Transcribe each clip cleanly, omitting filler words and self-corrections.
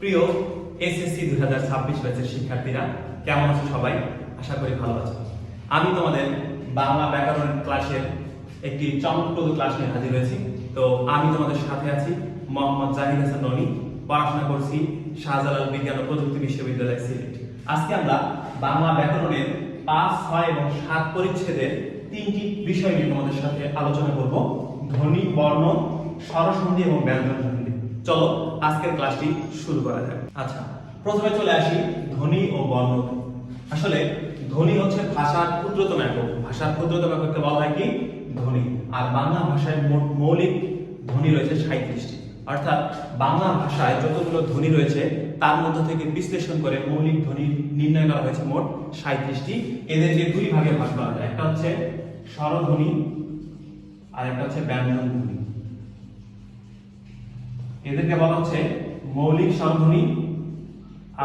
প্রিয় এসএসসি 2026 ব্যাচের শিক্ষার্থীরা, কেমন আছো সবাই? আশা করি ভালো আছো। আমি তোমাদের বাংলা ব্যাকরণ ক্লাসের একটি চমকপ্রদ ক্লাস নিয়ে হাজির হয়েছি। তো আমি তোমাদের সাথে আছি মোহাম্মদ জাহিদ হাসান ননি, পড়াশোনা করছি শাহজালাল বিজ্ঞান ও প্রযুক্তি বিশ্ববিদ্যালয় সিলেট। আজকে আমরা বাংলা ব্যাকরণের 5, 6 এবং 7 পরিচ্ছেদের 3টি বিষয় নিয়ে তোমাদের সাথে আলোচনা করব: ধ্বনি, বর্ণ, স্বরসন্ধি এবং ব্যঞ্জন সন্ধি। চলো আজকের ক্লাসটি শুরু করা যাক। আচ্ছা, প্রথমে চলে আসি ধ্বনি ও বর্ণ। আসলে ধ্বনি হচ্ছে ভাষার ক্ষুদ্রতম একক। ভাষার ক্ষুদ্রতম এককে বলা হয় কি? ধ্বনি। আর বাংলা ভাষায় মোট মৌলিক ধ্বনি রয়েছে 37টি। অর্থাৎ বাংলা ভাষায় যতগুলো ধ্বনি রয়েছে তার মধ্যে থেকে বিশ্লেষণ করে মৌলিক ধ্বনি নির্ণয় করা হয়েছে মোট 37টি। এদেরকে দুই ভাগে ভাগ করা যায়, একটা হচ্ছে স্বরধ্বনি আর একটা হচ্ছে ব্যঞ্জন ধ্বনি। এদেরকে বলা হচ্ছে মৌলিক স্বরধ্বনি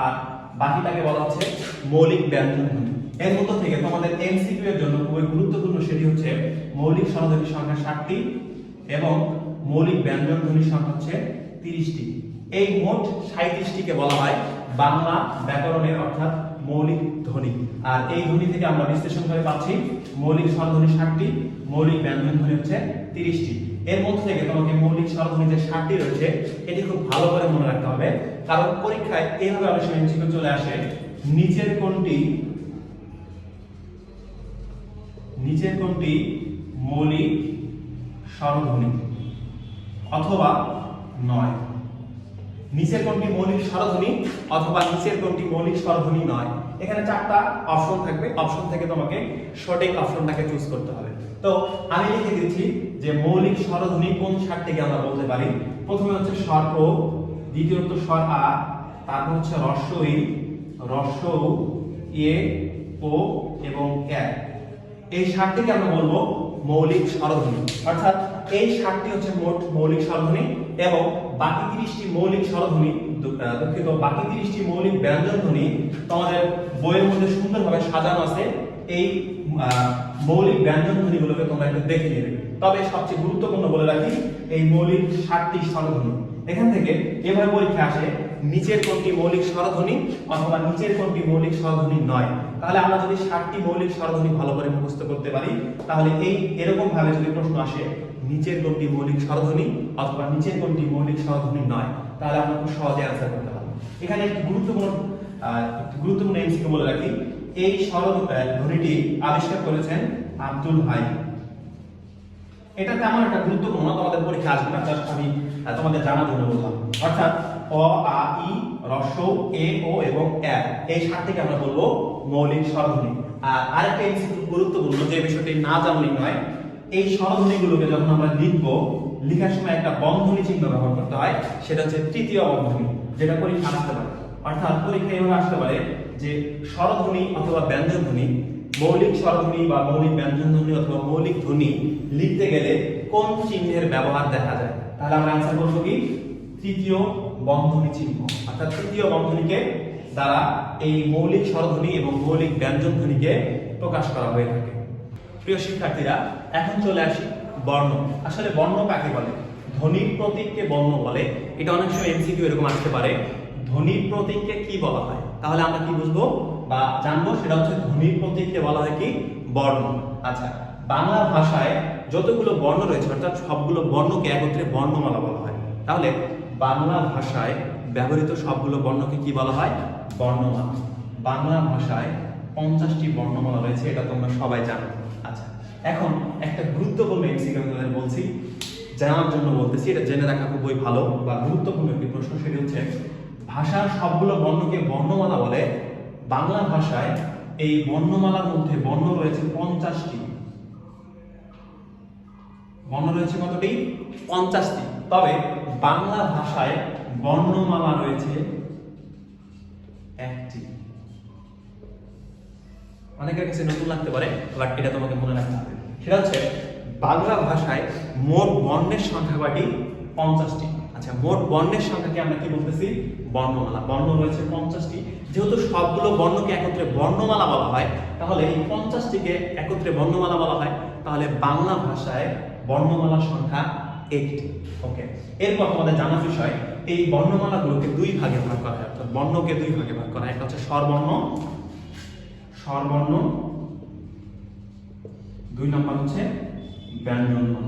আর বাকিটাকে বলা হচ্ছে মৌলিক ব্যঞ্জন ধ্বনি। এর মধ্যে থেকে তোমাদের এমসিকিউ এর জন্য খুবই গুরুত্বপূর্ণ, সেটি হচ্ছে মৌলিক স্বরধ্বনির সংখ্যা 60টি এবং মৌলিক ব্যঞ্জন ধ্বনির সংখ্যা হচ্ছে 30টি। এই মোট 37টিকে বলা হয় বাংলা ব্যাকরণের অর্থাৎ মৌলিক ধ্বনি। আর এই ধ্বনি থেকে আমরা বিশ্লেষণ করে পাচ্ছি মৌলিক স্বরধ্বনি 60টি, মৌলিক ব্যঞ্জন ধ্বনি হচ্ছে 30টি। এর মধ্যে থেকে তোমাকে মৌলিক স্বরধ্বনি যে 60টি রয়েছে এটি খুব ভালো করে মনে রাখতে হবে, কারণ পরীক্ষায় এইভাবে অনেক সময় এমসিকিউ চলে আসে: নিচের কোনটি মৌলিক স্বরধ্বনি অথবা নয়। নিচের কোনটি মৌলিক স্বরধ্বনি অথবা নিচের কোনটি মৌলিক স্বরধ্বনি নয়। এখানে 4টা অপশন থাকবে, অপশন থেকে তোমাকে সঠিক অপশনটাকে চুজ করতে হবে। তো আমি লিখে দিচ্ছি যে মৌলিক স্বরধ্বনি কোন 60টিকে আমরা বলতে পারি। প্রথমে হচ্ছে স্বর ও, দ্বিতীয়ত স্বর আ, তারপর হচ্ছে হ্রস্ব ই, হ্রস্ব উ, এ, ও এবং এ। এই 60টিকে আমরা বলবো মৌলিক স্বরধ্বনি। অর্থাৎ এই 60টি হচ্ছে মোট মৌলিক স্বরধ্বনি এবং বাকি 30টি মৌলিক স্বরধ্বনি, বাকি 30টি মৌলিক ব্যঞ্জন ধ্বনি তোমাদের বইয়ের মধ্যে সুন্দরভাবে সাজানো আছে। এই মৌলিক ব্যঞ্জন ধ্বনিগুলোকে তোমরা একটু দেখে নেবে। তবে সবচেয়ে গুরুত্বপূর্ণ বলে রাখি, এই মৌলিক 60টি স্বরধ্বনি এখান থেকে এভাবে পরীক্ষা আসে: নিচের কোনটি মৌলিক স্বরধ্বনি অথবা নিচের কোনটি মৌলিক স্বরধ্বনি নয়। তাহলে আমরা যদি 60টি মৌলিক স্বরধ্বনি ভালো করে মুখস্থ করতে পারি, তাহলে এরকম ভাবে যদি প্রশ্ন আসে নিচের কোনটি মৌলিক স্বরধ্বনি অথবা নিচের কোনটি মৌলিক স্বরধ্বনি নয়, তাহলে আমরা খুব সহজে অ্যান্সার করতে পারবো। এখানে একটি গুরুত্বপূর্ণ এমসিকিউ বলে রাখি: এই স্বরধ্বনিটি আবিষ্কার করেছেন আব্দুল হাই। এটা তেমন একটা গুরুত্বপূর্ণ, তোমাদের পরীক্ষা আসবে না, জাস্ট আমি তোমাদের জানার জন্য বললাম। অর্থাৎ অ, আ, ই, হ্রস্ব, এ, ও এবং এ, এই 60টিকে আমরা বলবো মৌলিক স্বরধ্বনি। আর আরেকটা এমসিকিউ গুরুত্বপূর্ণ, যে বিষয়টি না জানলেই নয়, এই স্বরধ্বনিগুলোকে যখন আমরা লিখবো, লেখার সময় একটা বন্ধনী চিহ্ন ব্যবহার করতে হয়, সেটা হচ্ছে তৃতীয় বন্ধনী, যেটা পরীক্ষা আসতে পারে। অর্থাৎ পরীক্ষা এভাবে আসতে পারে যে স্বরধ্বনি অথবা ব্যঞ্জন ধ্বনি, মৌলিক স্বরধ্বনি বা মৌলিক ব্যঞ্জন ধ্বনি অথবা মৌলিক ধ্বনি লিখতে গেলে কোন চিহ্নের ব্যবহার দেখা যায়। তাহলে আমরা অ্যান্সার করব কি? তৃতীয় বন্ধনী চিহ্ন। অর্থাৎ তৃতীয় বন্ধনীকে দ্বারা এই মৌলিক স্বরধ্বনি এবং মৌলিক ব্যঞ্জন ধ্বনিকে প্রকাশ করা হয়ে থাকে। প্রিয় শিক্ষার্থীরা, এখন চলে আসি বর্ণ। আসলে বর্ণ কাকে বলে? ধ্বনির প্রতীককে বর্ণ বলে। এটা অনেক সময় এমসিকিউ এরকম আসতে পারে: ধ্বনির প্রতীককে কি বলা হয়? তাহলে আমরা কি বুঝবো বা জানবো? সেটা হচ্ছে ধ্বনির প্রতীককে বলা হয় কি? বর্ণ। আচ্ছা, বাংলা ভাষায় যতগুলো বর্ণ রয়েছে অর্থাৎ সবগুলো বর্ণকে একত্রে বর্ণমালা বলা হয়। তাহলে বাংলা ভাষায় ব্যবহৃত সবগুলো বর্ণকে কি বলা হয়? বর্ণমালা। বাংলা ভাষায় 50টি বর্ণমালা রয়েছে, এটা তোমরা সবাই জানো। আচ্ছা, এখন একটা গুরুত্বপূর্ণ এমসিকিউ আমি তোমাদের বলছি, জানার জন্য বলতেছি, এটা জেনে রাখা খুবই ভালো বা গুরুত্বপূর্ণ একটি প্রশ্ন। সেটি হচ্ছে, ভাষার সবগুলো বর্ণকে বর্ণমালা বলে। বাংলা ভাষায় এই বর্ণমালার মধ্যে বর্ণ রয়েছে 50টি। বর্ণ রয়েছে কতটি? 50টি। তবে বাংলা ভাষায় বর্ণমালা রয়েছে 1টি। অনেকের কাছে নতুন লাগতে পারে, বাট এটা তোমাকে মনে রাখতে হবে। সেটা হচ্ছে, বাংলা ভাষায় মোট বর্ণের সংখ্যা কয়টি? 50টি। আচ্ছা, মোট বর্ণের সংখ্যাকে আমরা কি বলতেছি? বর্ণমালা। বর্ণ রয়েছে 50টি। যেহেতু সবগুলো বর্ণকে একত্রে বর্ণমালা বলা হয়, তাহলে এই 50টিকে একত্রে বর্ণমালা বলা হয়, তাহলে বাংলা ভাষায় বর্ণমালার সংখ্যা 1টি। ওকে, এরপর তোমাদের জানার বিষয়, এই বর্ণমালাগুলোকে দুই ভাগে ভাগ করা হয়, অর্থাৎ বর্ণকে দুই ভাগে ভাগ করা হয়। একটা হচ্ছে স্বরবর্ণ, স্বরবর্ণ, 2 নম্বর হচ্ছে ব্যঞ্জনবর্ণ।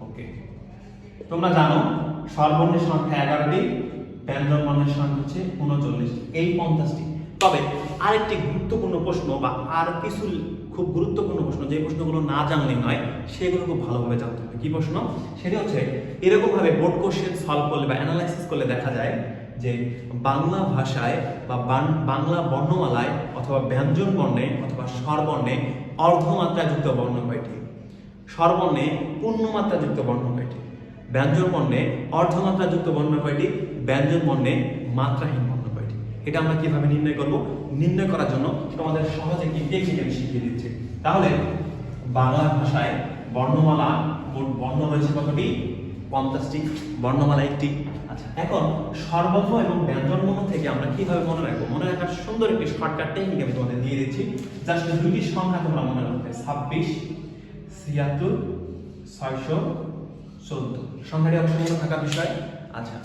ওকে, তোমরা জানো স্বরবর্ণের সংখ্যা 11টি, ব্যঞ্জনবর্ণের সংখ্যা হচ্ছে 39, এই 50টি। তবে আরেকটি গুরুত্বপূর্ণ প্রশ্ন বা আর কিছু খুব গুরুত্বপূর্ণ প্রশ্ন, যে প্রশ্নগুলো না জানলেই নয়, সেগুলো খুব ভালোভাবে জানতে হবে। কি প্রশ্ন? সেটা হচ্ছে এরকম ভাবে বোর্ড কোশ্চেন সলভ করলে বা অ্যানালাইসিস করলে দেখা যায় যে বাংলা ভাষায় বা বাংলা বর্ণমালায় অথবা ব্যঞ্জন বর্ণে অথবা স্বরবর্ণে অর্ধমাত্রাযুক্ত বর্ণ কয়টি, স্বরবর্ণে পূর্ণমাত্রাযুক্ত বর্ণ কয়টি, ব্যঞ্জন বর্ণে অর্ধমাত্রাযুক্ত বর্ণ কয়টি, ব্যঞ্জন বর্ণে মাত্রাহীন বর্ণ কয়টি। এটা আমরা কিভাবে নির্ণয় করব? নির্ণয় করার জন্য তোমাদের সহজে একটি টেকনিক আমি শিখিয়ে দিচ্ছি। তাহলে বাংলা ভাষায় বর্ণমালা মোট বর্ণ রয়েছে কতটি? 50টি, বর্ণমালা একটি। আচ্ছা, এখন স্বরবর্ণ এবং ব্যঞ্জন বর্ণ থেকে আমরা কিভাবে মনে রাখবো? মনে রাখার সুন্দর একটি শর্টকাট টেকনিক আমি তোমাদের দিয়ে দিচ্ছি। জাস্ট দুটি সংখ্যা তোমরা মনে রাখবে, 26, 76, 614। সংখ্যাটি অবশ্যই মনে থাকার বিষয়। আচ্ছা,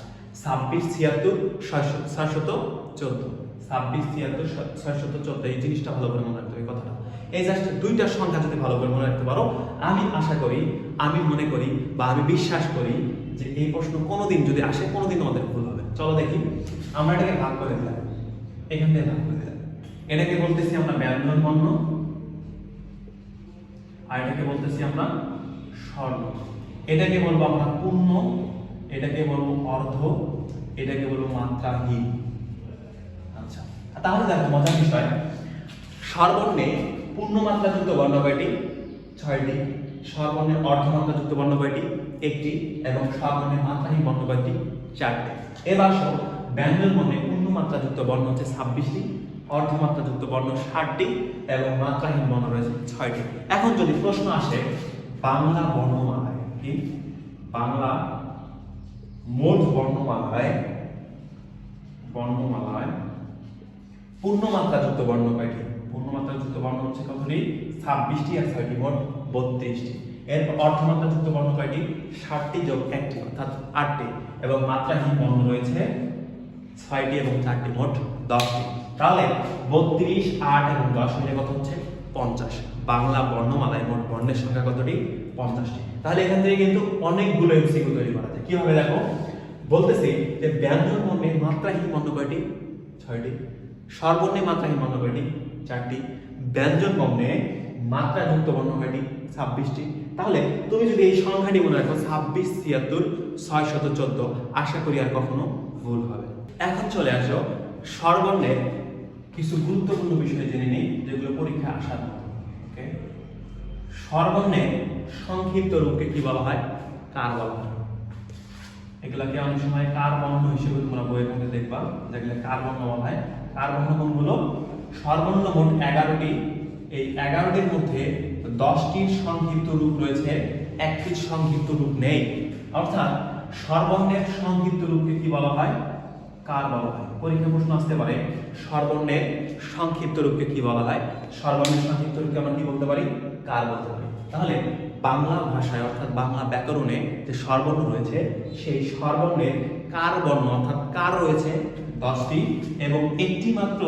26, 76, 614, 26, 76, 614, এই জিনিসটা ভালো করে মনে রাখতে হবে কথাটা। এই জাস্ট দুইটা সংখ্যা যদি ভালো করে মনে রাখতে পারো, আমি আশা করি, আমি মনে করি বা আমি বিশ্বাস করি যে এই প্রশ্ন কোনোদিন যদি আসে, কোনোদিন আমাদের ভুল হবে। চলো দেখি, আমরা এটাকে ভাগ করে দিলাম, এখান থেকে ভাগ করে দিলাম। এটাকে বলতেছি আমরা ব্যঞ্জন বর্ণ, আর এটাকে বলতেছি আমরা স্বরবর্ণ। এটাকে বলবো আমরা পূর্ণ, এটাকে বলবো অর্ধ, এটাকে বলবো মাত্রাহীন। আচ্ছা, তাহলে দেখো মজার বিষয়, স্বরবর্ণে পূর্ণমাত্রাযুক্ত বর্ণ কয়টি? 6টি, স্বরবর্ণে অর্ধমাত্রাযুক্ত বর্ণ কয়টি? 1টি, এবং স্বরবর্ণে মাত্রাহীন বর্ণ কয়টি? 4টি। এবার আসো ব্যঞ্জন বর্ণে পূর্ণমাত্রাযুক্ত বর্ণ হচ্ছে 26টি, অর্ধমাত্রাযুক্ত বর্ণ 60টি, এবং মাত্রাহীন বর্ণ রয়েছে 6টি। এখন যদি প্রশ্ন আসে বাংলা বর্ণমালায়, কি বাংলা মোট বর্ণমালায় পূর্ণমাত্রাযুক্ত বর্ণ কয়টি? পূর্ণমাত্রাযুক্ত বর্ণ হচ্ছে কতটি? 26টি, আর 6টি, মোট 32টি। এরপর অর্ধমাত্রাযুক্ত বর্ণ কয়টি? 60টি যোগ 1টি, অর্থাৎ 8টি, এবং মাত্রাহীন বর্ণ রয়েছে 6টি এবং 4টি, মোট 10টি। তাহলে 32, 8 এবং 10 মিলে কত হচ্ছে? 50। বাংলা বর্ণমালায় মোট বর্ণের সংখ্যা কতটি? 50টি। তাহলে এখান থেকে কিন্তু অনেকগুলো এমসিকিউ তৈরি করা যায়। কিভাবে দেখো, বলতেছি যে ব্যঞ্জন বর্ণে মাত্রাহীন বর্ণ কয়টি? 6টি, স্বরবর্ণে মাত্রাহীন বর্ণ কয়টি? 4টি, ব্যঞ্জন বর্ণে মাত্রাযুক্ত বর্ণ কয়টি? 26টি। তাহলে তুমি যদি এই সংখ্যাটি মনে রাখো 26, 76, 614, আশা করি আর কখনো ভুল হবে। এখন চলে আসো স্বরবর্ণের কিছু গুরুত্বপূর্ণ বিষয় জেনে নিই, যেগুলো পরীক্ষায় আসার মতো। ওকে, স্বরবর্ণের সংক্ষিপ্ত রূপকে কি বলা হয়? কার বলা হয়। এগুলাকে অনেক সময় কার বর্ণ হিসেবে তোমরা বইয়ের মধ্যে দেখবা, যেগুলো কার বর্ণ বলা হয়। কার বর্ণ কোনগুলো? স্বরবর্ণ মোট 11টি, এই 11টির মধ্যে 10টির সংক্ষিপ্ত রূপ রয়েছে, 1টির সংক্ষিপ্ত রূপ নেই। অর্থাৎ স্বরবর্ণের সংক্ষিপ্ত রূপকে কি বলা হয়? কার বলা হয়। পরীক্ষা প্রশ্ন আসতে পারে স্বরবর্ণের সংক্ষিপ্ত রূপকে কি বলা হয়? স্বরবর্ণের সংক্ষিপ্ত রূপকে আমরা কি বলতে পারি? কার বলতে পারি। তাহলে বাংলা ভাষায় অর্থাৎ বাংলা ব্যাকরণে যে স্বরবর্ণ রয়েছে, সেই স্বরবর্ণের কার বর্ণ অর্থাৎ কার রয়েছে 10টি, এবং একটি মাত্র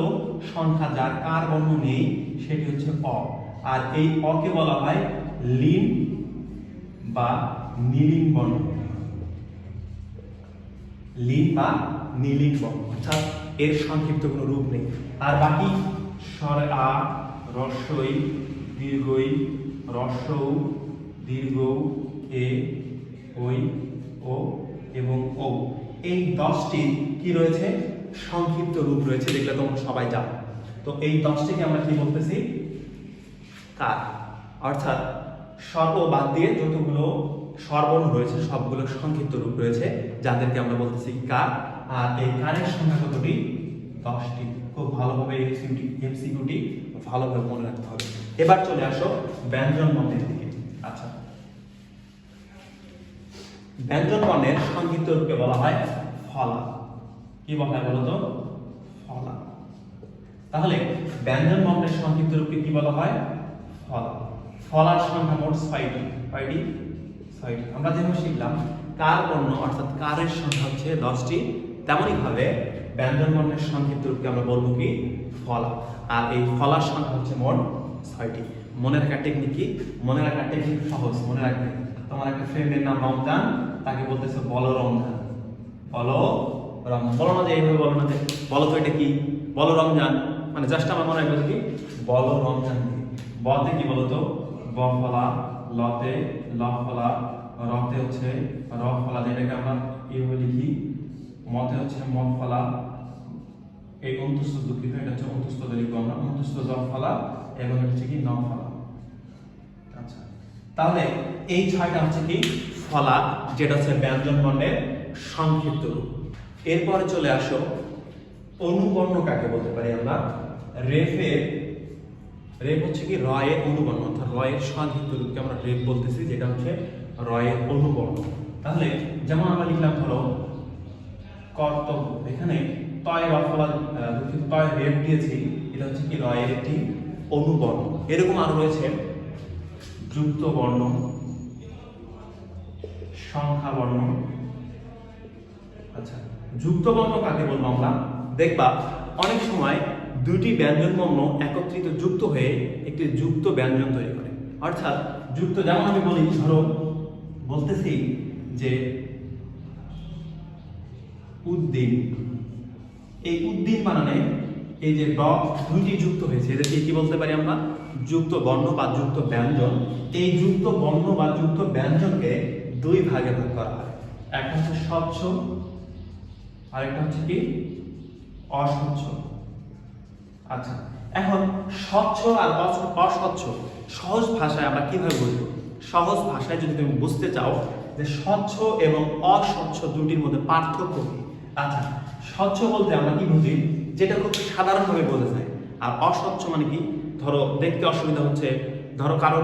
সংখ্যা যার কার বর্ণ নেই, সেটি হচ্ছে অ। আর এই অকে বলা হয় লীন বা নীলিন বর্ণ, লীন বা নীলিন বর্ণ, অর্থাৎ এর সংক্ষিপ্ত কোনো রূপ নেই। আর বাকি স্বর আ, রস্বই, দীর্ঘই, রস্বউ, দীর্ঘ, এ, ওই, ও এবং ও, এই 10টি কি রয়েছে? সংক্ষিপ্ত রূপ রয়েছে, যেগুলো তোমরা সবাই জানো। তো এই 10টিকে আমরা কি বলতেছি? কার। অর্থাৎ স্বর বাদ দিয়ে যতগুলো স্বরবর্ণ রয়েছে সবগুলো সংক্ষিপ্ত রূপ রয়েছে, যাদেরকে আমরা বলতেছি কার। আর এই কারের সংখ্যা কতটি? 10টি। খুব ভালোভাবে এমসিকিউটি ভালোভাবে মনে রাখতে হবে। এবার চলে আসো ব্যঞ্জন বর্ণের দিকে। আচ্ছা, ব্যঞ্জন বর্ণের সংক্ষিপ্ত রূপকে বলা হয় ফলা। কি বলা হয় বলো তো? ফলা। তাহলে ব্যঞ্জন বর্ণের সংক্ষিপ্ত রূপকে কি বলা হয়? ফলা। ফলার সংখ্যা মোট 6টি। কয়টি? 6টি। আমরা যেভাবে শিখলাম কার বর্ণ অর্থাৎ কারের সংখ্যা হচ্ছে 10টি। তেমনই ভাবে ব্যঞ্জন বর্ণের সংক্ষিপ্ত রূপকে আমরা বলবো কি ফলা। আর এই ফলার সংখ্যা হচ্ছে মোট 6টি। মনে রাখার টেকনিক কি? মনে রাখার টেকনিক সহজ, মনে রাখবে তোমার একটা ফ্রেন্ডের নাম রমজান, তাকে বলতেছে বলো রমজান, বলো রমজান। বলো না যে এইভাবে বলো না যে বলো তো এটা কি, বলো রমজান, মানে জাস্ট আমার মনে রাখবে কি বলো রমজান। বলতে কি বলো তো ব ফলা, লতে ল ফলা, রতে হচ্ছে র ফলা, যেটাকে আমরা এইভাবে লিখি, মতে হচ্ছে ম ফলা, এই অন্তস্থ দুঃখিত এটা হচ্ছে অন্তস্থ লিখবো আমরা, অন্তস্থ জ ফলা এবং এটা হচ্ছে কি ন ফলা। আচ্ছা, তাহলে এই 6টা হচ্ছে কি ফলা, যেটা হচ্ছে ব্যঞ্জন বর্ণের সংক্ষিপ্ত রূপ। এরপরে চলে আসো অনুবর্ণ কাকে বলতে পারি আমরা। রেফ হচ্ছে কি র এর অনুবর্ণ, অর্থাৎ র এর সংক্ষিপ্ত রূপকে আমরা রেফ বলতেছি, যেটা হচ্ছে র এর অনুবর্ণ। তাহলে যেমন আমরা লিখলাম ধরো কর্তব্য, এখানে তয় র ফলা দুঃখিত তয় রেফ দিয়েছি, এটা হচ্ছে কি র এর একটি অনুবর্ণ। এরকম আরো রয়েছে যুক্ত বর্ণ, সংখ্যা বর্ণ। আচ্ছা, যুক্ত বর্ণ কাকে বলবো আমরা? দেখবা অনেক সময় দুটি ব্যঞ্জন বর্ণ একত্রিত যুক্ত হয়ে একটি যুক্ত ব্যঞ্জন তৈরি করে। অর্থাৎ যুক্ত, যেমন আমি বলি ধরো বলতেছি যে উদ্দিন, এই উদ্দিন বানানে এই যে ড দুইটি যুক্ত হয়েছে, এদেরকে কি বলতে পারি আমরা? যুক্ত বর্ণ বা যুক্ত ব্যঞ্জন। এই যুক্ত বর্ণ বা যুক্ত ব্যঞ্জনকে দুই ভাগে ভাগ করা হয়, একটা হচ্ছে স্বচ্ছ আরেকটা হচ্ছে কি অস্বচ্ছ। আচ্ছা, এখন স্বচ্ছ আর অস্বচ্ছ সহজ ভাষায় আমরা কিভাবে বলবো? সহজ ভাষায় যদি তুমি বুঝতে চাও যে স্বচ্ছ এবং অস্বচ্ছ দুটির মধ্যে পার্থক্য কি। আচ্ছা, স্বচ্ছ বলতে আমরা কি বুঝি? যেটা খুব সাধারণভাবে বোঝা যায়। আর অস্বচ্ছ মানে কি? ধরো দেখতে অসুবিধা হচ্ছে, ধরো কারো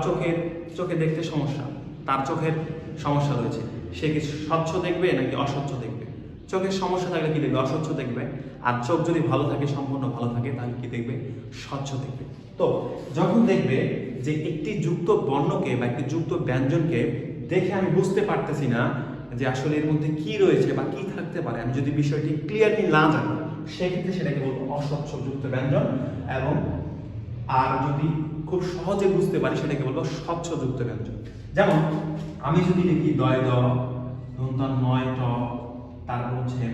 চোখে দেখতে সমস্যা, তার চোখের সমস্যা রয়েছে, সে কি স্বচ্ছ দেখবে নাকি অস্বচ্ছ দেখবে? চোখের সমস্যা থাকলে কি দেখবে? অস্বচ্ছ দেখবে। আর চোখ যদি ভালো থাকে, সম্পূর্ণ ভালো থাকে, তাহলে কি দেখবে? স্বচ্ছ দেখবে। তো যখন দেখবে যে একটি যুক্ত বর্ণকে বা একটি যুক্ত ব্যঞ্জনকে দেখে আমি বুঝতে পারতেছি না যে আসলে এর মধ্যে কি রয়েছে বা কি থাকতে পারে, আমি যদি বিষয়টি ক্লিয়ারলি না জানি, সেক্ষেত্রে সেটাকে বলবো অস্বচ্ছ যুক্ত ব্যঞ্জন। এবং আর যদি খুব সহজে বুঝতে পারি, সেটাকে বলবো স্বচ্ছ যুক্ত ব্যঞ্জন। যেমন আমি যদি লিখি দয় দ, দন্তন নয় ট, তারপর হচ্ছে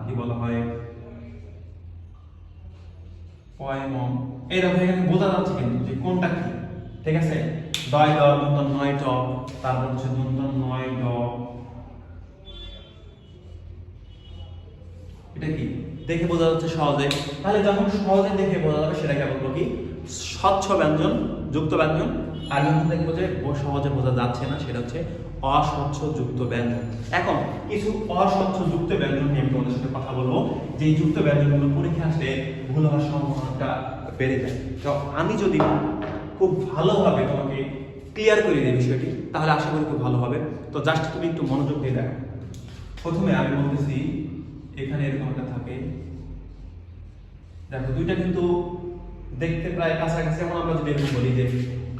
কি বলা হয় পয়ম, এরকম এখানে বোঝা যাচ্ছে কিন্তু যে কোনটা কি। ঠিক আছে, দয় দ দন্তন নয় ট, তারপর হচ্ছে দন্তন নয় ড, এটা কি দেখে বোঝা যাচ্ছে সহজে। তাহলে যখন সহজে দেখে বোঝা যাবে, সেটাকে বলবো কি স্বচ্ছ ব্যঞ্জন যুক্ত ব্যঞ্জন। আর যখন দেখবো যে সহজে বোঝা যাচ্ছে না, সেটা হচ্ছে অস্বচ্ছ যুক্ত ব্যঞ্জন। এখন কিছু অস্বচ্ছ যুক্ত ব্যঞ্জন নিয়ে আমি তোমাদের সাথে কথা বলবো, যে যুক্ত ব্যঞ্জনগুলো পরীক্ষা আসলে ভুল হওয়ার সম্ভাবনাটা বেড়ে যায়। তো আমি যদি খুব ভালোভাবে তোমাকে ক্লিয়ার করে দিই বিষয়টি, তাহলে আশা করি খুব ভালো হবে। তো জাস্ট তুমি একটু মনোযোগ দিয়ে দেখো। প্রথমে আমি বলতেছি এখানে এরকম একটা থাকে, দেখো দুইটা কিন্তু দেখতে প্রায় কাছাকাছি। যেমন আমরা যদি এরকম বলি যে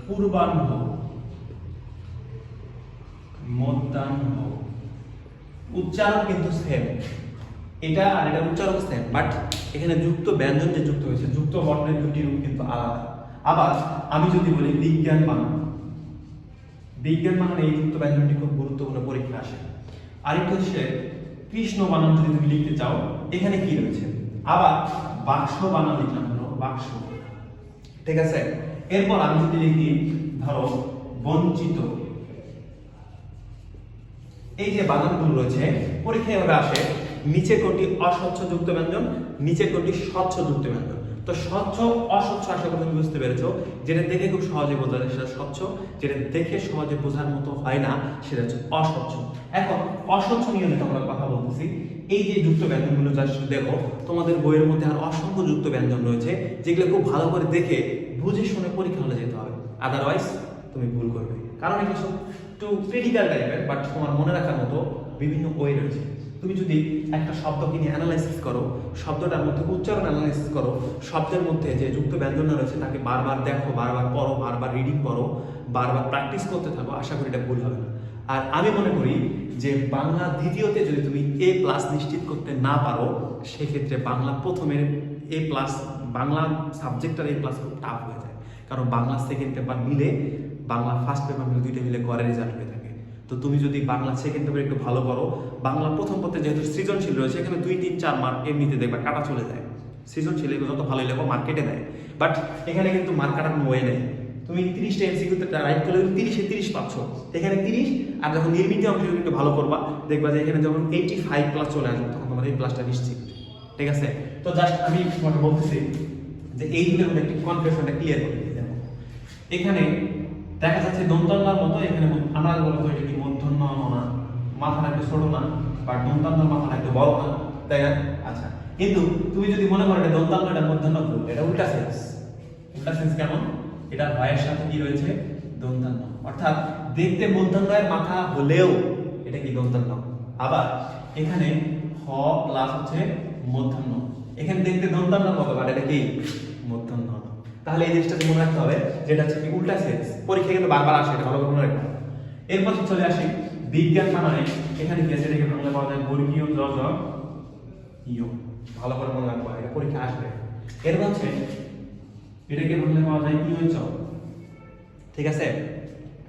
পূর্বাহ্ন, মধ্যাহ্ন, উচ্চারণ কিন্তু সেম, এটা আর এটা উচ্চারণ সেম, বাট এখানে যুক্ত ব্যঞ্জন যে যুক্ত হয়েছে, যুক্ত বর্ণের দুটি রূপ কিন্তু আলাদা। আবার আমি যদি বলি বিজ্ঞান বানান, বিজ্ঞান বানানে এই যুক্ত ব্যঞ্জনটি খুব গুরুত্বপূর্ণ, পরীক্ষা আসে। আরেকটা হচ্ছে কৃষ্ণ বানান যদি তুমি লিখতে চাও, এখানে কি রয়েছে? আবার বাক্স বানান লিখলাম, ধরো বাক্স। ঠিক আছে, এরপর আমি যদি লিখি ধরো বঞ্চিত, এই যে বানানগুলো রয়েছে পরীক্ষায় এভাবে আসে, নিচে কোনটি অস্বচ্ছ যুক্ত ব্যঞ্জন, নিচে কোনটি স্বচ্ছ যুক্ত ব্যঞ্জন। তো স্বচ্ছ অস্বচ্ছ আশা করি তুমি বুঝতে পেরেছো। যেটা দেখে খুব সহজে বোঝা যায় সেটা স্বচ্ছ, যেটা দেখে সহজে বোঝার মতো হয় না সেটা হচ্ছে অস্বচ্ছ। এখন অস্বচ্ছ নিয়ে যদি আমরা কথা বলতেছি, এই যে যুক্ত ব্যঞ্জনগুলো জাস্ট দেখো, তোমাদের বইয়ের মধ্যে আর অসংখ্য যুক্ত ব্যঞ্জন রয়েছে, যেগুলো খুব ভালো করে দেখে বুঝে শুনে পরীক্ষা হলে যেতে হবে, আদারওয়াইজ তুমি ভুল করবে। কারণ এটা একটু ক্রিটিক্যাল টাইপের, বাট তোমার মনে রাখার মতো বিভিন্ন ওয়ে রয়েছে। তুমি যদি একটা শব্দকে নিয়ে অ্যানালাইসিস করো, শব্দটার মধ্যে উচ্চারণ অ্যানালাইসিস করো, শব্দের মধ্যে যে যুক্ত ব্যঞ্জন রয়েছে তাকে বারবার দেখো, বারবার পড়ো, বারবার রিডিং করো, বারবার প্র্যাকটিস করতে থাকো, আশা করি এটা ভুল হবে না। আর আমি মনে করি যে বাংলা দ্বিতীয়তে যদি তুমি এ প্লাস নিশ্চিত করতে না পারো, সেক্ষেত্রে বাংলা প্রথমের এ প্লাস, বাংলা সাবজেক্টটার এ প্লাস খুব টাফ হয়ে যায়, কারণ বাংলা সেকেন্ড পেপার মিলে বাংলা ফার্স্ট পেপার মিলে দুইটা মিলে গড়ে রেজাল্ট হয়ে থাকে। তো তুমি যদি বাংলা সেকেন্ড পেপার একটু ভালো করো, বাংলা প্রথম পত্রে যেহেতু সৃজনশীল রয়েছে, এখানে 2, 3, 4 মার্ক এমনিতে দেখবা কাটা চলে যায়। সৃজনশীল এগুলো যত ভালোই লেখো মার্ক কেটে দেয়, বাট এখানে কিন্তু মার্ক কাটার ওয়ে নেই। তুমি 30টা এমসিকিউতে রাইট করলে 30-এ 30 পাচ্ছ, এখানে 30। আর যখন নির্মিত অংশ একটু ভালো করবা, দেখবা যে এখানে যখন 85+ চলে আসবে, তখন তোমার এই প্লাসটা নিশ্চিত। ঠিক আছে? তো জাস্ট আমি তোমাকে বলতেছি যে এই দুটোর মধ্যে একটি কনফিউশনটা ক্লিয়ার করে দিয়ে দেবো। এখানে দেখা যাচ্ছে দন্তান্নার মতো, এখানে আমরা বলবো এটা কি মূর্ধন্য না, মাথাটা একটু ছোট না, বা দন্তান্নার মাথাটা একটু বড় না, তাই না? আচ্ছা, কিন্তু তুমি যদি মনে করো এটা দন্তান্ন, এটা মূর্ধন্য ভুল, এটা উল্টা সেন্স। উল্টা সেন্স কেমন? এটা ভয়ের সাথে কি রয়েছে? দন্তান্ন। অর্থাৎ দেখতে মূর্ধন্যের মাথা হলেও এটা কি দন্তান্ন। আবার এখানে হ প্লাস হচ্ছে মূর্ধন্য, এখানে দেখতে দন্তান্ন হবে, বাট এটা কি মূর্ধন্য। তাহলে এই জিনিসটা মনে রাখতে হবে, যেটা হচ্ছে কি উল্টা সেন্স। পরীক্ষায় কিন্তু বারবার আসে, এটা ভালো করে মনে রাখতে হবে। এরপর চলে আসি বিজ্ঞান বানানে। এখানে কি আছে? এটাকে বাংলা পাওয়া যায় বর্গীয় জ জ ইয়। ভালো করে মনে রাখবা, এটা পরীক্ষা আসবে। এরপর হচ্ছে এটাকে বাংলা পাওয়া যায় ইয় চ। ঠিক আছে?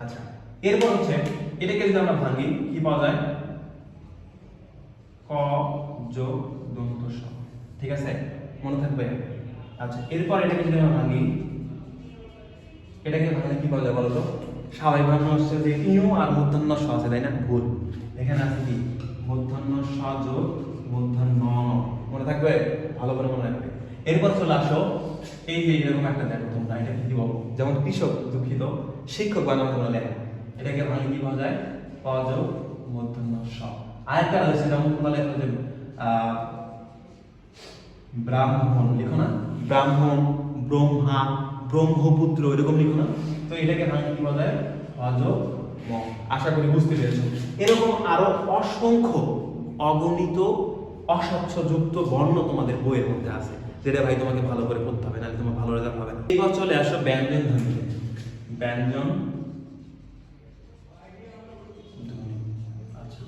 আচ্ছা, এরপর হচ্ছে এটাকে যদি আমরা ভাঙি, কি পাওয়া যায়? ক যোগ দন্ত স। ঠিক আছে? মনে থাকবে। আচ্ছা, এরপর এটাকে যদি আমরা ভাঙি, এটাকে ভাঙলে কি পাওয়া যায় বলো তো? স্বাভাবিক ভাঙা হচ্ছে যে ইউ আর মূর্ধন্য স আছে, তাই না? ভুল। এখানে আছে কি মূর্ধন্য স যোগ মূর্ধন্য। মনে থাকবে? ভালো করে মনে রাখবে। এরপর চলে আসো এই যে এরকম একটা দেখো তোমরা, এটা কি দিব? যেমন কৃষক, দুঃখিত, শিক্ষক বানাবো তোমরা লেখো। এটাকে ভাঙলে কি পাওয়া যায়? ক যোগ মূর্ধন্য স। আরেকটা রয়েছে, যেমন তোমরা লেখো যে ব্রাহ্মণ, লিখো না? ব্রাহ্মণ, ব্রহ্মা, ব্রহ্মপুত্র, এরকম লিখো না? তো এটাকে ভাঙলে কি পাওয়া যায়? অজ ম। আশা করি বুঝতে পেরেছো। এরকম আরো অসংখ্য অগণিত অস্বচ্ছ যুক্ত বর্ণ তোমাদের বইয়ের মধ্যে আছে, যেটা ভাই তোমাকে ভালো করে পড়তে হবে, নাহলে তোমার ভালো রেজাল্ট হবে না। এবার চলে আসো ব্যঞ্জন ধ্বনি। ব্যঞ্জন ধ্বনি। আচ্ছা,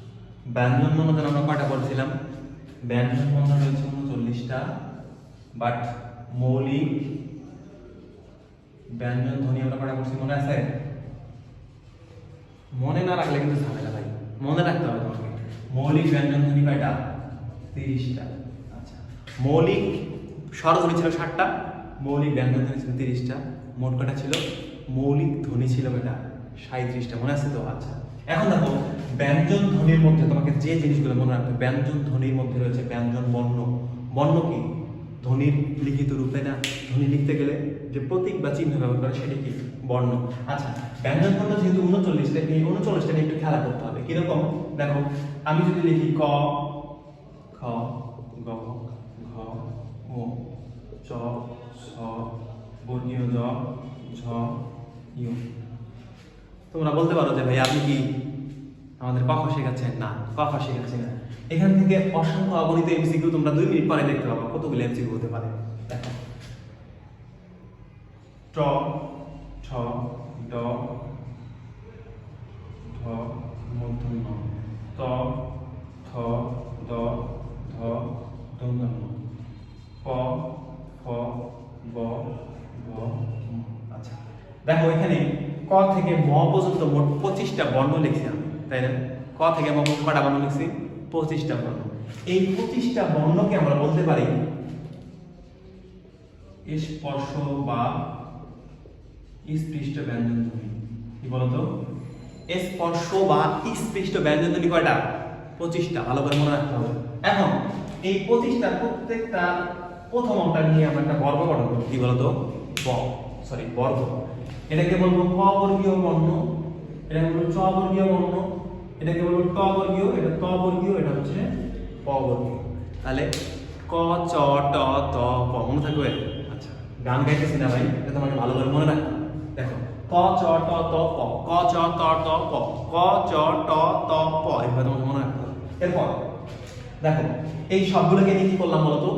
ব্যঞ্জন বর্ণ আমরা কয়টা পড়ছিলাম? ব্যঞ্জন বর্ণ রয়েছে 39টা, বাট মৌলিক ব্যঞ্জন ধ্বনি আমরা কয়টা পড়ছি মনে আছে? মনে না রাখলে কিন্তু ঝামেলা ভাই, মনে রাখতে হবে তোমাকে। মৌলিক ব্যঞ্জন ধ্বনি কয়টা? 30টা। আচ্ছা, মৌলিক স্বরধ্বনি ছিল 60টা, মৌলিক ব্যঞ্জন ধ্বনি ছিল 30টা, মোট কয়টা ছিল? মৌলিক ধ্বনি ছিল এটা 37টা। মনে আছে তো? আচ্ছা, এখন দেখো ব্যঞ্জন ধ্বনির মধ্যে তোমাকে যে জিনিসগুলো মনে রাখতে হবে, ব্যঞ্জন ধ্বনির মধ্যে রয়েছে ব্যঞ্জন বর্ণ। বর্ণ কি? ধ্বনির লিখিত রূপ, তাই না? ধ্বনি লিখতে গেলে যে প্রতীক বা চিহ্ন ব্যবহার করে সেটা কি? বর্ণ। আচ্ছা, ব্যঞ্জন বর্ণ যেহেতু 39টা, এই 39টা নিয়ে একটু খেলা করতে হবে। কিরকম? দেখো, আমি যদি লিখি ক, খ, গ, ঘ, ও, চ, ছ, বর্গীয় জ, ঝ, ইয়। তোমরা বলতে পারো যে ভাই আপনি কি আমাদের ক খ শেখাচ্ছেন? না, ক খ শেখাচ্ছি না। এখান থেকে অসংখ্য অগণিত এমসিকিউ তোমরা 2 মিনিট পরে দেখতে পাবো কতগুলো এমসিকিউ হতে পারে। দেখো, ট, ছ, ড, ঢ, মূর্ধন্য, ত, থ, দ, ধ, দন্তান্ন, প, ফ, ব, ভ, ম। আচ্ছা, দেখো এখানে ক থেকে ম পর্যন্ত মোট 25টা বর্ণ লিখছি আমি, তাই না? ক থেকে ম পর্যন্ত কয়টা বর্ণ লিখছি? 25টা বর্ণ। এই 25টা বর্ণকে আমরা বলতে পারি স্পর্শ বা স্পৃষ্ট ব্যঞ্জন ধ্বনি। কি বলতো? স্পর্শ বা স্পৃষ্ট ব্যঞ্জন ধ্বনি কয়টা? 25টা। ভালো করে মনে রাখতে হবে। এখন এই 25টা প্রত্যেকটা প্রথম অংশটা নিয়ে আমরা একটা বর্গ গঠন করব। কি বলতো? বর্গ। এটাকে বলবো ক বর্গীয় বর্ণ, এটাকে বলবো চ বর্গীয় বর্ণ, এটাকে বলবো ট বর্গীয়, এটা ত বর্গীয়, এটা হচ্ছে প বর্গীয়। তাহলে ক, চ, ট, ত, প। মনে থাকবে? আচ্ছা, গান গাইতেছি না ভাই, এটা তোমাকে ভালো করে মনে রাখতে হবে। দেখো, ক, চ, ট, ত, প, ক, চ, ট, ত, প, ক, চ, ট, ত, প। এইভাবে তোমাকে মনে রাখতে হবে। এরপর দেখো এই সবগুলোকে নিয়ে কি করলাম বলতো?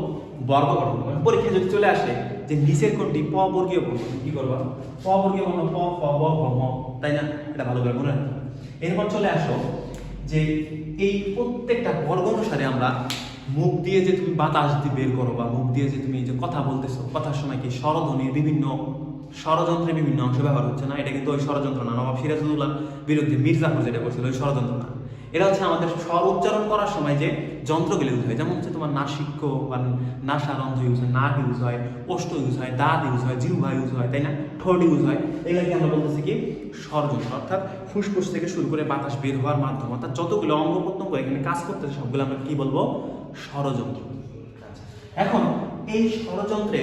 বর্গ গঠন। পরীক্ষা যদি চলে আসে যে নিচের কোনটি প বর্গীয় বর্ণ, কি করবা? প বর্গীয় বর্ণ প, ফ, ব, ভ, ম, তাই না? এটা ভালো করে মনে রাখতে হবে। এরপর চলে আসো যে এই প্রত্যেকটা বর্গ অনুসারে আমরা মুখ দিয়ে যে তুমি বাতাস দিয়ে বের করো বা মুখ দিয়ে যে তুমি যে কথা বলতেছো, কথার সময় কি স্বরধ্বনির বিভিন্ন ষড়যন্ত্রের বিভিন্ন অংশ ব্যবহার হচ্ছে না, এটা কিন্তু ওই ষড়যন্ত্র না। নবাব সিরাজউদ্দৌলার বিরুদ্ধে মির্জাফর যেটা করছিল ওই ষড়যন্ত্র না। এটা হচ্ছে আমাদের স্বর উচ্চারণ করার সময় যে যন্ত্রগুলো ইউজ হয়, যেমন হচ্ছে তোমার নাসিক্য বা নাসারন্ধ্র ইউজ হয়, নাক ইউজ হয়, ওষ্ঠ ইউজ হয়, দাঁত ইউজ হয়, জিহ্বা ইউজ হয়, তাই না, ঠোঁট ইউজ হয়। এগুলোকে আমরা বলতেছি কি স্বরযন্ত্র, অর্থাৎ ফুসফুস থেকে শুরু করে বাতাস বের হওয়ার মাধ্যম, অর্থাৎ যতগুলো অঙ্গ প্রত্যঙ্গ এখানে কাজ করতেছে সবগুলো আমরা কি বলবো স্বরযন্ত্র। এখন এই স্বরযন্ত্রে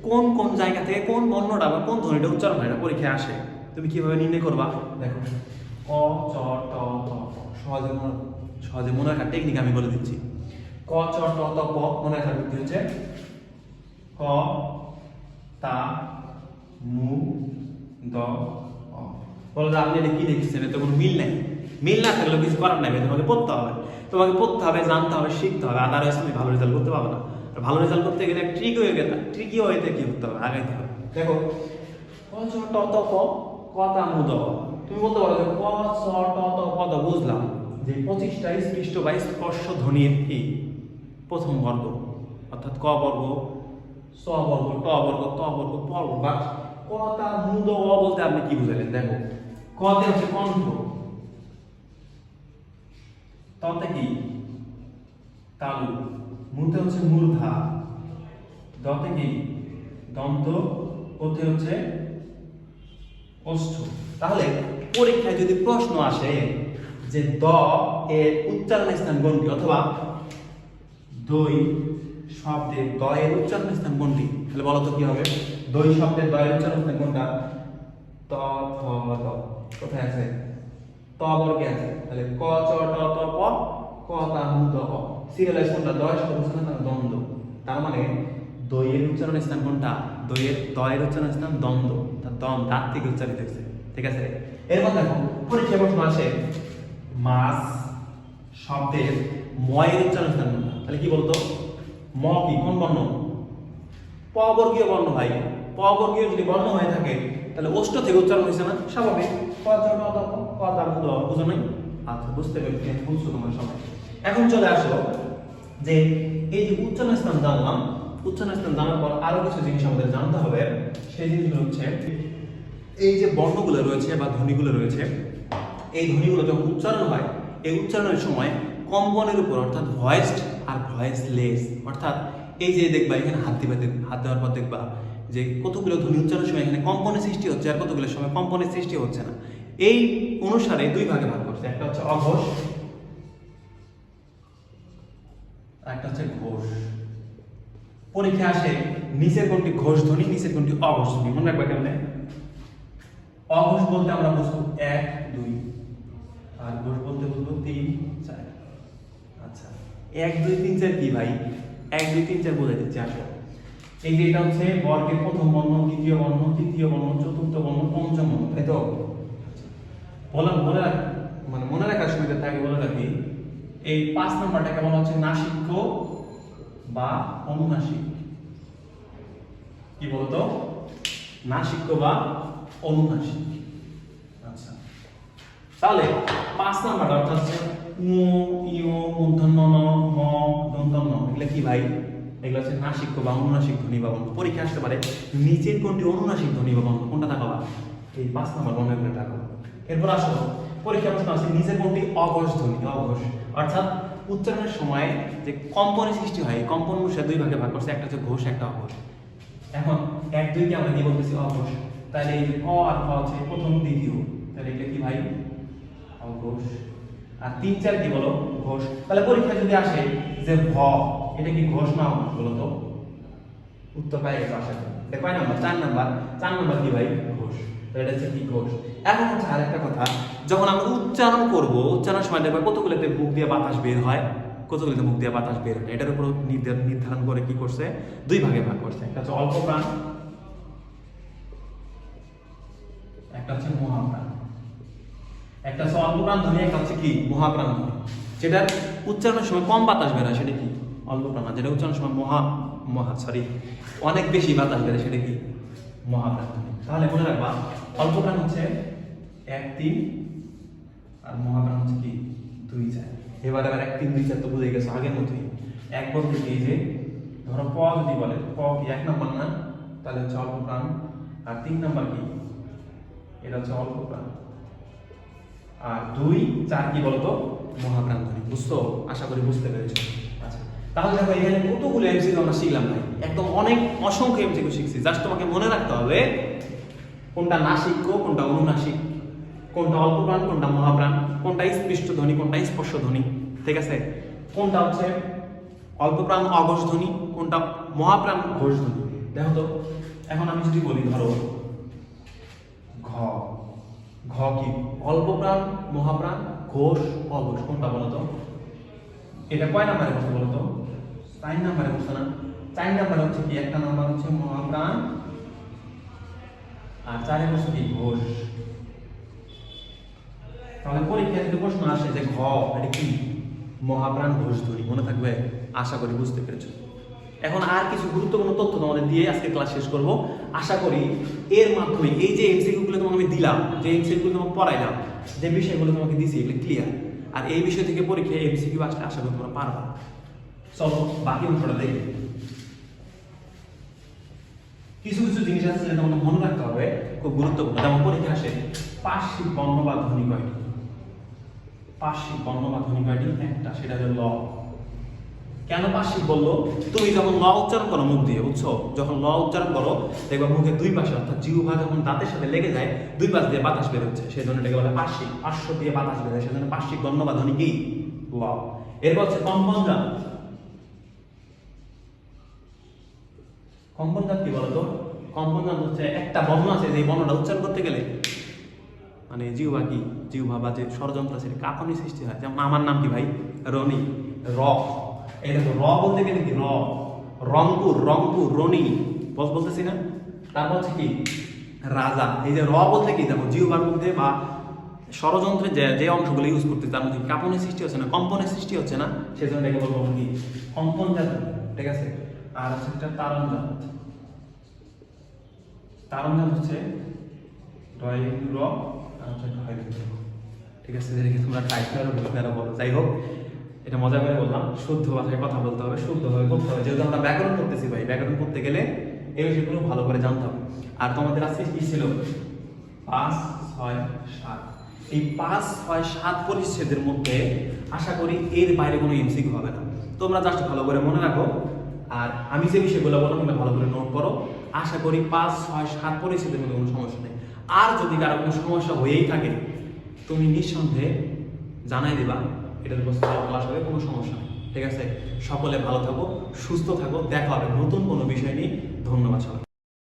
কোন কোন জায়গা থেকে কোন বর্ণটা বা কোন ধ্বনিটা উচ্চারণ হয়, এটা পরীক্ষায় আসে। তুমি কিভাবে নির্ণয় করবা? দেখো ক চ ট ত প, সহজে মনে রাখার টেকনিক আমি বলে দিচ্ছি। ক চ ট ত প মনে রাখার ভিত্তি হচ্ছে ক তা মু দ অ। বলো যে আপনি এটা কি দেখছেন, এতে কোনো মিল নাই। মিল না থাকলে কিছু করার নাই, তোমাকে পড়তে হবে, তোমাকে পড়তে হবে, জানতে হবে, শিখতে হবে। আদারওয়াইজ তুমি ভালো রেজাল্ট করতে পারবে না। আর ভালো রেজাল্ট করতে গেলে ট্রিকি ওয়েতে কি করতে হবে, আগাইতে হবে। দেখো ক চ ট ত প, ক তা মু দ অ। তুমি বলতে পারো যে ক চ ট ত প দ, বুঝলাম যে 25টা স্পৃষ্ট বা স্পর্শ ধ্বনির কি প্রথম বর্গ, অর্থাৎ ক বর্গ, স বর্গ, ট বর্গ, ত বর্গ, প বর্গ। বা ক তা মু দ অ বলতে আপনি কি বুঝালেন? দেখো ক তে হচ্ছে কণ্ঠ, ততে কি তালু, মুতে হচ্ছে মূর্ধা, দতে কি দন্ত, ওতে হচ্ছে ওষ্ঠ। তাহলে পরীক্ষায় যদি প্রশ্ন আসে যে দ এর উচ্চারণ স্থান কোনটি, অথবা দই শব্দের দ এর উচ্চারণ স্থান কোনটি, তাহলে বলো তো কি হবে? দই শব্দের দ এর উচ্চারণ স্থান কোনটা? ত থ দ। কোথায় আছে? ত বর্গে আছে। তাহলে ক চ ট ত প, ক তা মু দ অ। সিরিয়ালাইজ কোনটা? দ এর শব্দ স্থান দ্বন্দ্ব। তার মানে দই এর উচ্চারণ স্থান কোনটা? দই এর দ এর উচ্চারণ স্থান দ্বন্দ্ব, তার দম দাঁত থেকে উচ্চারিত হচ্ছে। ঠিক আছে? এরপর দেখো পরীক্ষায় প্রশ্ন আসে মাছ শব্দের ম এর উচ্চারণ স্থান কোনটা? তাহলে কি বলতো? ম কি কোন বর্ণ? প বর্গীয় বর্ণ ভাই। প বর্গীয় যদি বর্ণ হয়ে থাকে তাহলে ওষ্ঠ থেকে উচ্চারণ হয়েছে না, স্বাভাবিক। ক চ ট ত প, ক তা মু দ অ। বুঝো নাই? আচ্ছা, বুঝতে পেরেছি, বুঝছো তোমার সবাই। এখন চলে আসো যে এই যে উচ্চারণ স্থান জানলাম, উচ্চারণ স্থান জানার পর আরো কিছু জিনিস আমাদের জানতে হবে। সেই জিনিসগুলো হচ্ছে এই যে বর্ণগুলো রয়েছে বা ধ্বনিগুলো রয়েছে, এই ধ্বনিগুলো যখন উচ্চারণ হয়, এই উচ্চারণের সময় কম্পনের উপর, অর্থাৎ ভয়েসড আর ভয়েসলেস, অর্থাৎ এই যে দেখবা এখানে হাত দেওয়ার পর দেখবা যে কতগুলো ধ্বনি উচ্চারণের সময় এখানে কম্পনের সৃষ্টি হচ্ছে আর কতগুলো সময় কম্পনের সৃষ্টি হচ্ছে না। এই অনুসারে দুই ভাগে ভাগ করছে, একটা হচ্ছে অঘোষ, একটা হচ্ছে ঘোষ। পরীক্ষা আসে নিচের কোনটি ঘোষ ধ্বনি, নিচের কোনটি অঘোষ ধ্বনি। মনে রাখবা কেমনে? অঘোষ বলতে আমরা বুঝবো 1 2, আর ঘোষ বলতে বুঝবো 3 4। আচ্ছা, 1 2 3 4 কি ভাই? 1 2 3 4 বোঝাই দিচ্ছি। আসো, এই যে এটা হচ্ছে বর্গের প্রথম বর্ণ, দ্বিতীয় বর্ণ, তৃতীয় বর্ণ, চতুর্থ বর্ণ, পঞ্চম বর্ণ, তাই তো? মনে রাখার সুবিধা থাকে বলে রাখি, এই 5 নম্বরটাকে বলা হচ্ছে নাসিক্য বা অনুনাসিক। কি বলতো? নাসিক্য বা অনুনাসিক। আচ্ছা, তাহলে 5 নম্বরটা অর্থাৎ উ ইউ মূর্ধন্য ন ম দন্তন্য, এগুলো কি ভাই? এগুলো হচ্ছে নাসিক্য বা অনুনাসিক ধ্বনি বা বর্ণ। পরীক্ষা আসতে পারে নিচের কোনটি অনুনাসিক ধ্বনি বা বর্ণ, কোনটা তাকাবা? এই 5 নম্বর বর্ণগুলো তাকাবো। এরপর আসো পরীক্ষা প্রশ্ন আছে নিচের কোনটি অঘোষ ধ্বনি। অঘোষ অর্থাৎ উচ্চারণের সময় যে কম্পনের সৃষ্টি হয়, কম্পন অনুসারে দুই ভাগে ভাগ করছে, একটা হচ্ছে ঘোষ, একটা অঘোষ। এখন 1 2 কে আমরা কি বলতেছি? অঘোষ। তাহলে এই যে ক আর খ হচ্ছে প্রথম দ্বিতীয়, তাহলে এটা কি ভাই? অঘোষ। আর 3 4 কি বলো? ঘোষ। তাহলে পরীক্ষা যদি আসে যে ভ, এটা কি ঘোষ না অঘোষ বলো তো? উত্তর পাই গেছে আশা করি। এটা কয় নাম্বার? 4 নাম্বার। 4 নাম্বার কি ভাই? ঘোষ। তাহলে এটা হচ্ছে কি? ঘোষ। এখন হচ্ছে আরেকটা কথা, যখন আমরা উচ্চারণ করব, উচ্চারণের সময় দেখবা কতগুলোতে মুখ দিয়ে বাতাস বের হয়, কতগুলোতে মুখ দিয়ে বাতাস বের হয়, এটার উপর নির্ধারণ করে কি করছে? দুই ভাগে ভাগ করছে, একটা হচ্ছে অল্প প্রাণ, একটা হচ্ছে মহাপ্রাণ। একটা হচ্ছে অল্প প্রাণ ধ্বনি, একটা হচ্ছে কি? মহাপ্রাণ ধ্বনি। যেটার উচ্চারণের সময় কম বাতাস বের হয় সেটা কি? অল্প প্রাণ। যেটা উচ্চারণের সময় অনেক বেশি বাতাস বের হয় সেটা কি? মহাপ্রাণ ধ্বনি। তাহলে মনে রাখবা অল্প প্রাণ হচ্ছে 1 3, আর মহাপ্রাণ হচ্ছে কি? 2 2 4। এবার 1 3 2 4 তো বুঝে গেছো আগের মতোই। এক বলতে কি যে ধরো প যদি বলে প কি 1 নাম্বার না, তাহলে হচ্ছে অল্প প্রাণ। আর 3 নাম্বার কি, এটা হচ্ছে অল্প প্রাণ। আর 2 4 কি বলতো, মহাপ্রাণ ধ্বনি। বুঝছো? আশা করি বুঝতে পেরেছো। আচ্ছা, তাহলে দেখো এখানে কতগুলো এমসিকিউ আমরা শিখলাম ভাই, একদম অনেক অসংখ্য এমসিকিউ শিখছি। জাস্ট তোমাকে মনে রাখতে হবে কোনটা নাসিক্য, কোনটা অনুনাসিক, কোনটা অল্প প্রাণ, কোনটা মহাপ্রাণ, কোনটা স্পৃষ্ট ধ্বনি, কোনটা স্পর্শ ধ্বনি, ঠিক আছে? কোনটা হচ্ছে অল্প প্রাণ অঘোষ ধ্বনি, কোনটা মহাপ্রাণ ঘোষ ধ্বনি। দেখো তো, এখন আমি যদি বলি ধরো ঘ, ঘ কি অল্প প্রাণ, মহাপ্রাণ, ঘোষ, অঘোষ, কোনটা বলো তো? এটা কয় নাম্বারে বলতে বলো তো? 4 নাম্বারে বলছো না? 4 নাম্বারে হচ্ছে কি, একটা নাম্বার হচ্ছে মহাপ্রাণ আর 4 এ বলছো কি ঘোষ। তাহলে পরীক্ষায় যদি প্রশ্ন আসে যে ঘ এটা কি, মহাপ্রাণ ঘোষ ধ্বনি, মনে থাকবে? আশা করি বুঝতে পেরেছো। এখন আর কিছু গুরুত্বপূর্ণ তথ্য তোমাদের দিয়ে আজকে ক্লাস শেষ করব। আশা করি এর মাধ্যমে এই যে এমসিকিউ গুলো তোমাকে আমি দিলাম, যে এমসিকিউ গুলো তোমাকে পড়াইলাম, যে বিষয়গুলো তোমাকে দিছি, এগুলো ক্লিয়ার। আর এই বিষয় থেকে পরীক্ষায় এমসিকিউ আসলে আশা করি তোমরা পারবা। চলো বাকি অংশটা দেখি। কিছু কিছু জিনিস আছে যেটা তোমাকে মনে রাখতে হবে, খুব গুরুত্বপূর্ণ। যেমন পরীক্ষা আসে পার্শ্বিক বর্ণ বা ধ্বনি কয়টি? পার্শ্বিক বর্ণ বা ধ্বনি কয়টি? একটা, সেটা হলো ল। কেন পার্শ্বিক বললো? তুমি যখন ল উচ্চারণ করো মুখ দিয়ে, বুঝছো? যখন ল উচ্চারণ করো দেখবা মুখের দুই পাশে, অর্থাৎ জিহ্বা যখন দাঁতের সাথে লেগে যায়, দুই পাশ দিয়ে বাতাস বের হচ্ছে, সেই জন্য এটাকে বলে পার্শ্বিক। পার্শ্ব দিয়ে বাতাস বের হয়, সেই জন্য পার্শ্বিক বর্ণ বা ধ্বনি কি? ল। এরপর হচ্ছে কম্পনজাত। কম্পনজাত কি বলতো? কম্পনজাত হচ্ছে একটা বর্ণ আছে, যে বর্ণটা উচ্চারণ করতে গেলে মানে জিহ্বা কি, জিহ্বা বা যে ষড়যন্ত্র আছে কাঁপানি সৃষ্টি হয়। যেমন আমার নাম কি ভাই? রনি, র। এই দেখো র বলতে গেলে কি, র, রংপুর, রংপুর, রনি, বলতেছি না? তারপর হচ্ছে কি রাজা। এই যে র বলতে কি, দেখো জিহ্বার মধ্যে বা ষড়যন্ত্রে যে অংশগুলো ইউজ করতে, তার মধ্যে কাঁপনের সৃষ্টি হচ্ছে না, কম্পনের সৃষ্টি হচ্ছে না, সেজন্য এটাকে বলবো কি, কম্পনজাত, ঠিক আছে? আর হচ্ছে একটা তারণজাত। তারণজাত হচ্ছে ড্রয়িং র আর হচ্ছে ড্রয়িং র, ঠিক আছে? যেটাকে তোমরা টাইপটারও বলো। যাই হোক, এটা মজা করে বললাম, শুদ্ধ ভাষায় কথা বলতে হবে, শুদ্ধভাবে বলতে হবে। যেহেতু আমরা ব্যাকরণ করতেছি ভাই, ব্যাকরণ করতে গেলে এই বিষয়গুলো ভালো করে জানতে হবে। আর তোমাদের আজকে কি ছিল? 5 6 7। এই 5 6 7 পরিচ্ছেদের মধ্যে আশা করি এর বাইরে কোনো এমসিকিউ হবে না। তোমরা জাস্ট ভালো করে মনে রাখো, আর আমি যে বিষয়গুলো বললাম তোমরা ভালো করে নোট করো। আশা করি 5 6 7 পরিচ্ছেদের মধ্যে কোনো সমস্যা নেই। আর যদি কারো কোনো সমস্যা হয়েই থাকে, তুমি নিঃসন্দেহে জানাই দিবা, এটার উপর ক্লাস হবে, কোনো সমস্যা নেই, ঠিক আছে? সকলে ভালো থাকো, সুস্থ থাকো, দেখা হবে নতুন কোনো বিষয় নিয়ে।